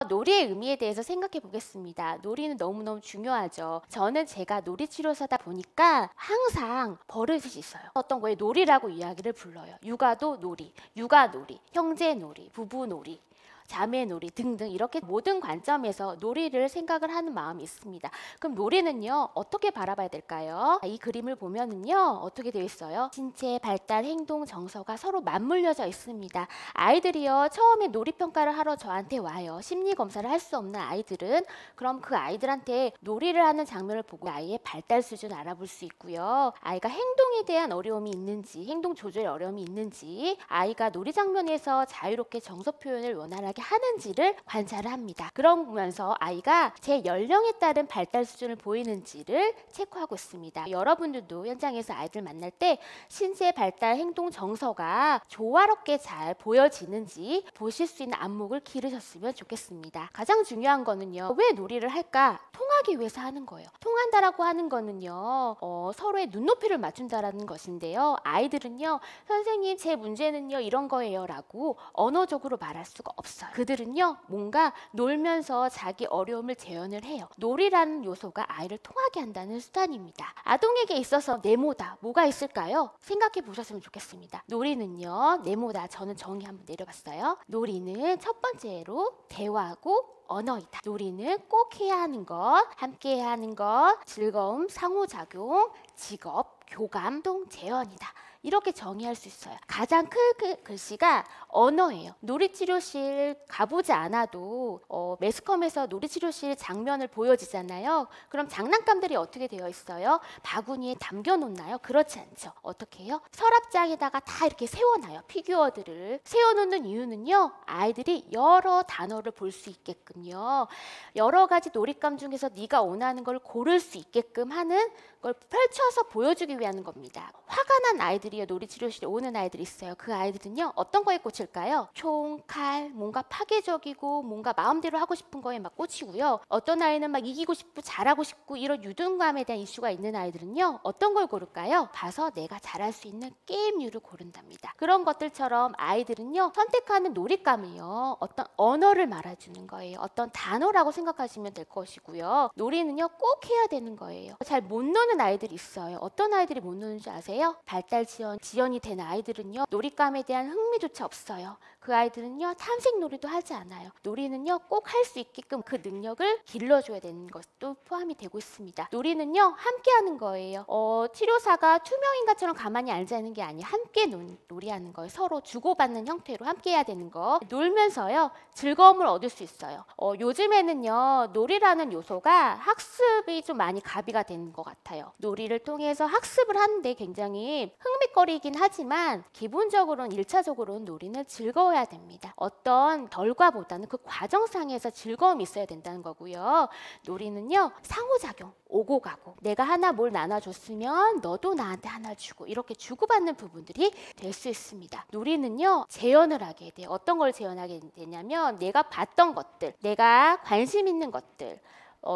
놀이의 의미에 대해서 생각해 보겠습니다. 놀이는 너무너무 중요하죠. 저는 제가 놀이치료사다 보니까 항상 버릇이 있어요. 어떤 거에 놀이라고 이야기를 불러요. 육아도 놀이, 육아놀이, 형제놀이, 부부놀이, 자매놀이 등등 이렇게 모든 관점에서 놀이를 생각을 하는 마음이 있습니다. 그럼 놀이는요 어떻게 바라봐야 될까요? 이 그림을 보면은요 어떻게 되어 있어요? 신체, 발달, 행동, 정서가 서로 맞물려져 있습니다. 아이들이요 처음에 놀이평가를 하러 저한테 와요. 심리검사를 할 수 없는 아이들은 그럼 그 아이들한테 놀이를 하는 장면을 보고 아이의 발달 수준을 알아볼 수 있고요. 아이가 행동에 대한 어려움이 있는지, 행동 조절 어려움이 있는지, 아이가 놀이 장면에서 자유롭게 정서 표현을 원활하게 하는지를 관찰을 합니다. 그러면서 아이가 제 연령에 따른 발달 수준을 보이는지를 체크하고 있습니다. 여러분들도 현장에서 아이들 만날 때 신체, 발달, 행동, 정서가 조화롭게 잘 보여지는지 보실 수 있는 안목을 기르셨으면 좋겠습니다. 가장 중요한 거는요. 왜 놀이를 할까? 통하기 위해서 하는 거예요. 통한다라고 하는 거는요. 서로의 눈높이를 맞춘다라는 것인데요. 아이들은요. 선생님 제 문제는요 이런 거예요 라고 언어적으로 말할 수가 없어요. 그들은요 뭔가 놀면서 자기 어려움을 재현을 해요. 놀이라는 요소가 아이를 통하게 한다는 수단입니다. 아동에게 있어서 네모다 뭐가 있을까요? 생각해 보셨으면 좋겠습니다. 놀이는요 네모다 저는 정의 한번 내려봤어요. 놀이는 첫 번째로 대화하고 언어이다. 놀이는 꼭 해야 하는 것, 함께 해야 하는 것, 즐거움, 상호작용, 직업, 교감, 동, 재현이다. 이렇게 정의할 수 있어요. 가장 큰 글씨가 언어예요. 놀이치료실 가보지 않아도 매스컴에서 놀이치료실 장면을 보여지잖아요. 그럼 장난감들이 어떻게 되어 있어요? 바구니에 담겨놓나요? 그렇지 않죠. 어떻게 해요? 서랍장에다가 다 이렇게 세워놔요. 피규어들을. 세워놓는 이유는요. 아이들이 여러 단어를 볼 수 있게끔요. 여러 가지 놀잇감 중에서 네가 원하는 걸 고를 수 있게끔 하는 걸 펼쳐서 보여주기 위한 겁니다. 화가 난 아이들이요. 놀이치료실에 오는 아이들이 있어요. 그 아이들은요. 어떤 거에 꽂힐까요? 총, 칼, 뭔가 파괴적이고 뭔가 마음대로 하고 싶은 거에 막 꽂히고요. 어떤 아이는 막 이기고 싶고 잘하고 싶고 이런 유등감에 대한 이슈가 있는 아이들은요. 어떤 걸 고를까요? 봐서 내가 잘할 수 있는 게임류를 고른답니다. 그런 것들처럼 아이들은요. 선택하는 놀잇감이요. 어떤 언어를 말해주는 거예요. 어떤 단어라고 생각하시면 될 것이고요. 놀이는요. 꼭 해야 되는 거예요. 잘 못 노는 아이들이 있어요. 어떤 아이들이 못 노는지 아세요? 발달 지연이 된 아이들은요. 놀잇감에 대한 흥미조차 없어요. 그 아이들은요. 탐색놀이도 하지 않아요. 놀이는요. 꼭 할 수 있게끔 그 능력을 길러줘야 되는 것도 포함이 되고 있습니다. 놀이는요. 함께 하는 거예요. 치료사가 투명인간처럼 가만히 앉아있는 게 아니에요. 함께 놀이하는 거예요. 서로 주고받는 형태로 함께 해야 되는 거. 놀면서요. 즐거움을 얻을 수 있어요. 요즘에는요. 놀이라는 요소가 학습이 좀 많이 가비가 되는 것 같아요. 놀이를 통해서 학습을 하는데 굉장히 흥미거리이긴 하지만 기본적으로는 1차적으로는 놀이는 즐거워야 됩니다. 어떤 결과보다는 그 과정상에서 즐거움이 있어야 된다는 거고요. 놀이는요. 상호작용, 오고 가고 내가 하나 뭘 나눠줬으면 너도 나한테 하나 주고 이렇게 주고받는 부분들이 될 수 있습니다. 놀이는요. 재현을 하게 돼요. 어떤 걸 재현하게 되냐면 내가 봤던 것들, 내가 관심 있는 것들,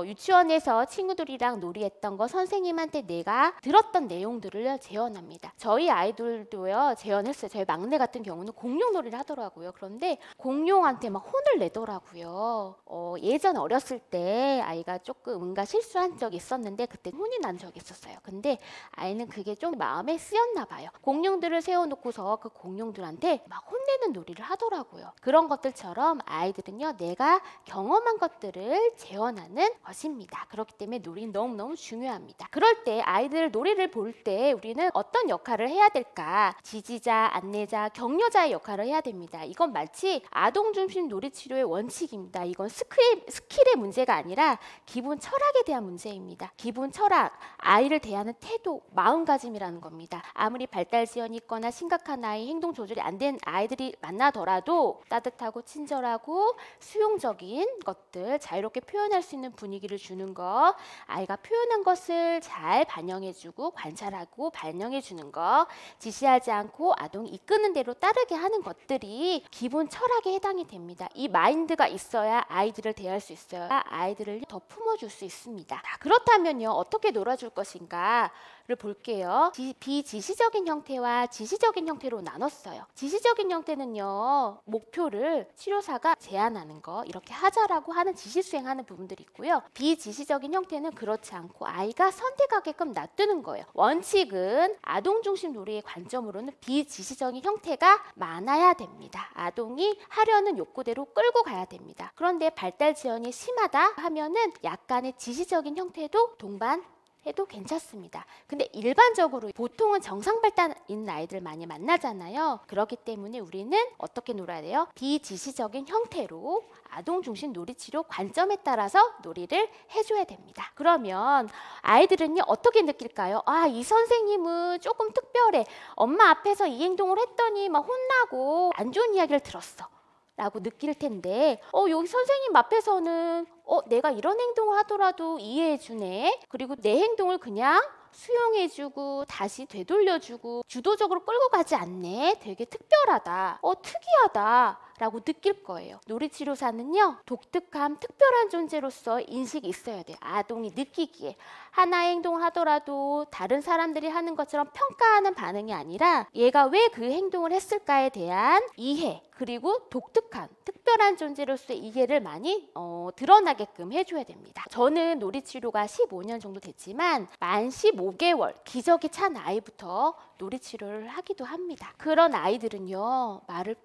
유치원에서 친구들이랑 놀이했던 거 선생님한테 내가 들었던 내용들을 재현합니다. 저희 아이들도요 재현했어요. 저희 막내 같은 경우는 공룡놀이를 하더라고요. 그런데 공룡한테 막 혼을 내더라고요. 예전 어렸을 때 아이가 조금 뭔가 실수한 적이 있었는데 그때 혼이 난 적이 있었어요. 근데 아이는 그게 좀 마음에 쓰였나 봐요. 공룡들을 세워놓고서 그 공룡들한테 막 혼내는 놀이를 하더라고요. 그런 것들처럼 아이들은요 내가 경험한 것들을 재현하는 것입니다. 그렇기 때문에 놀이는 너무너무 중요합니다. 그럴 때 아이들 놀이를 볼 때 우리는 어떤 역할을 해야 될까? 지지자, 안내자, 격려자의 역할을 해야 됩니다. 이건 마치 아동 중심 놀이치료의 원칙입니다. 이건 스킬의 문제가 아니라 기본 철학에 대한 문제입니다. 기본 철학, 아이를 대하는 태도, 마음가짐이라는 겁니다. 아무리 발달 지연이 있거나 심각한 아이, 행동 조절이 안 된 아이들이 만나더라도 따뜻하고 친절하고 수용적인 것들, 자유롭게 표현할 수 있는 분위기를 주는 것, 아이가 표현한 것을 잘 반영해주고 관찰하고 반영해주는 것, 지시하지 않고 아동이 이끄는 대로 따르게 하는 것들이 기본 철학에 해당이 됩니다. 이 마인드가 있어야 아이들을 대할 수 있어야 아이들을 더 품어줄 수 있습니다. 그렇다면요 어떻게 놀아줄 것인가? 볼게요. 비지시적인 형태와 지시적인 형태로 나눴어요. 지시적인 형태는요, 목표를 치료사가 제안하는 거, 이렇게 하자라고 하는 지시 수행하는 부분들이 있고요. 비지시적인 형태는 그렇지 않고 아이가 선택하게끔 놔두는 거예요. 원칙은 아동 중심 놀이의 관점으로는 비지시적인 형태가 많아야 됩니다. 아동이 하려는 욕구대로 끌고 가야 됩니다. 그런데 발달 지연이 심하다 하면은 약간의 지시적인 형태도 동반해도 괜찮습니다. 근데 일반적으로 보통은 정상 발달인 아이들 많이 만나잖아요. 그렇기 때문에 우리는 어떻게 놀아야 돼요? 비지시적인 형태로 아동 중심 놀이치료 관점에 따라서 놀이를 해줘야 됩니다. 그러면 아이들은요, 어떻게 느낄까요? 아, 이 선생님은 조금 특별해. 엄마 앞에서 이 행동을 했더니 막 혼나고 안 좋은 이야기를 들었어 라고 느낄 텐데, 여기 선생님 앞에서는 내가 이런 행동을 하더라도 이해해주네. 그리고 내 행동을 그냥 수용해주고 다시 되돌려주고 주도적으로 끌고 가지 않네. 되게 특별하다. 특이하다. 라고 느낄 거예요. 놀이치료사는요, 독특한 특별한 존재로서 인식이 있어야 돼요. 아동이 느끼기에. 하나의 행동을 하더라도 다른 사람들이 하는 것처럼 평가하는 반응이 아니라 얘가 왜 그 행동을 했을까에 대한 이해, 그리고 독특한 특별한 존재로서의 이해를 많이 드러나게끔 해줘야 됩니다. 저는 놀이치료가 15년 정도 됐지만 만 15개월 기저귀 찬 아이부터 놀이치료를 하기도 합니다. 그런 아이들은요, 말을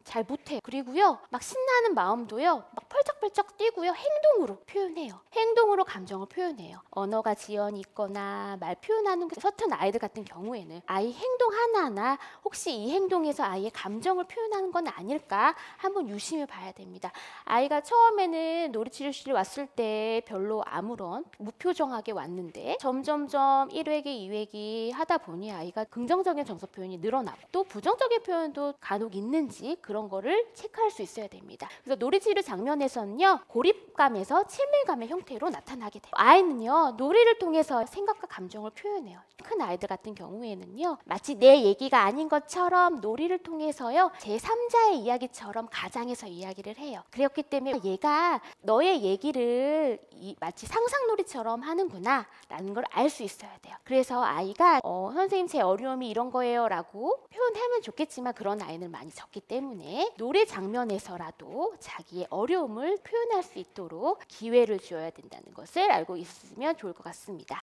잘 못해요. 그리고요, 막 신나는 마음도요, 막 펄쩍펄쩍 뛰고요, 행동으로 표현해요. 행동으로 감정을 표현해요. 언어가 지연이 있거나 말 표현하는 게 서툰 아이들 같은 경우에는 아이 행동 하나하나 혹시 이 행동에서 아이의 감정을 표현하는 건 아닐까 한번 유심히 봐야 됩니다. 아이가 처음에는 놀이치료실에 왔을 때 별로 아무런 무표정하게 왔는데 점점점 1회기, 2회기 하다 보니 아이가 긍정적인 정서 표현이 늘어나고 또 부정적인 표현도 간혹 있는지 그런 거를 체크할 수 있어야 됩니다. 그래서 놀이치료 장면에서는요, 고립감에서 친밀감의 형태로 나타나게 돼요. 아이는요, 놀이를 통해서 생각과 감정을 표현해요. 큰 아이들 같은 경우에는요, 마치 내 얘기가 아닌 것처럼 놀이를 통해서요, 제3자의 이야기처럼 가장해서 이야기를 해요. 그렇기 때문에 얘가 너의 얘기를 마치 상상놀이처럼 하는구나 라는 걸 알 수 있어야 돼요. 그래서 아이가 선생님 제 어려움이 이런 거예요 라고 표현하면 좋겠지만 그런 아이는 많이 적기 때문에 노래 장면에서라도 자기의 어려움을 표현할 수 있도록 기회를 주어야 된다는 것을 알고 있으면 좋을 것 같습니다.